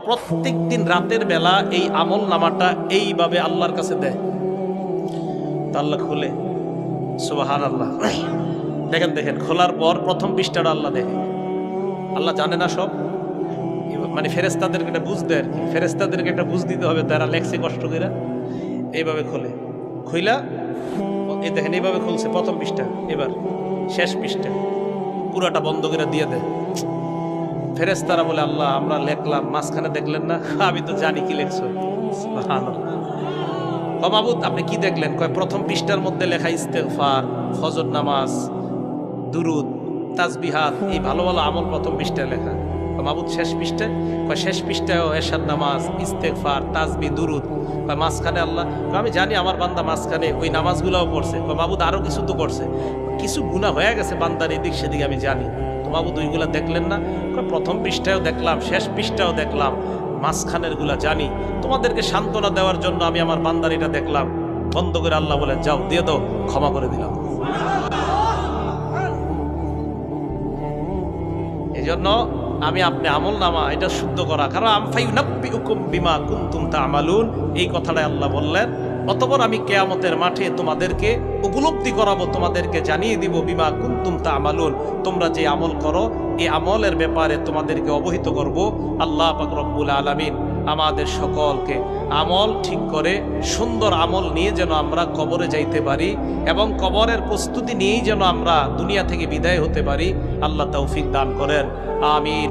প্রত্যেক দিন রাতের বেলা এই আমল নামাটা এইভাবে আল্লাহর কাছে দেয়, তা আল্লাহ খুলে। সুবহানাল্লাহ। দেখেন দেখেন, খোলার পর প্রথম পৃষ্ঠাটা আল্লাহ দেখে। আল্লাহ জানে না সব, মানে ফেরেশতাদেরকে এটা বুঝ দেয় আর কি, ফেরেশতাদেরকে একটা বুঝ দিতে হবে, তারা লেখছে কষ্ট করে। এইভাবে খোলে, খুইলা এই দেখেন এইভাবে খুলছে প্রথম পৃষ্ঠা, এবার শেষ পৃষ্ঠা পুরাটা বন্ধ করে দিয়ে দেয়। ফেরেশতারা বলে, আল্লাহ আমরা লেখলাম, মাঝখানে দেখলেন না? আমি তো জানি কি লেখছো। সুবহানাল্লাহ। মাবুদ আপনি কি দেখলেন? কয় প্রথম পৃষ্ঠার মধ্যে লেখা ইস্তেগফার, ফজর নামাজ, দুরুদ, তাসবিহাত, এই ভালো ভালো আমল প্রথম পৃষ্ঠায় লেখা। মাবুদ শেষ পৃষ্ঠায়? কয় শেষ পৃষ্ঠায় এরশাদ নামাজ, ইস্তেগফার, তাসবিহ, দুরুদ। কয় মাঝখানে আল্লাহ? আমি জানি আমার বান্দা মাঝখানে ওই নামাজগুলোও পড়ছে। কয় মাবুদ আরো কিছু তো করছে, কিছু গুনাহ হয়ে গেছে বান্দার এদিক সেদিক আমি জানি। তো মাবুদ ওইগুলা দেখলেন না? কয় প্রথম পৃষ্ঠায়ও দেখলাম, শেষ পৃষ্ঠাও দেখলাম, মাঝখানের গুলা জানি। তোমাদেরকে সান্ত্বনা দেওয়ার জন্য আমি আমার বান্দার এটা দেখলাম। বন্ধ করে আল্লাহ বলে, যাও দিয়ে দাও, ক্ষমা করে দিলাম। এই জন্য আমি আপনি আমল নামা এটা শুদ্ধ করা, কারণ আমফায়ুনাব্বিউকুম বিমা কুনতুম তা'মালুন, এই কথাটাই আল্লাহ বললেন। অতঃপর আমি কিয়ামতের মাঠে তোমাদেরকে উপলব্ধি করাবো, তোমাদেরকে জানিয়ে দিব বিমা কুনতুম তা'মালুন, তোমরা যে আমল করো এই আমলের ব্যাপারে তোমাদেরকে অবহিত করব। আল্লাহ পাক রব্বুল আলামিন আমাদের সকলকে আমল ঠিক করে সুন্দর আমল নিয়ে যেন আমরা কবরে যাইতে পারি, এবং কবরের প্রস্তুতি নিয়েই যেন আমরা দুনিয়া থেকে বিদায় হতে পারি। আল্লাহ তৌফিক দান করেন, আমিন।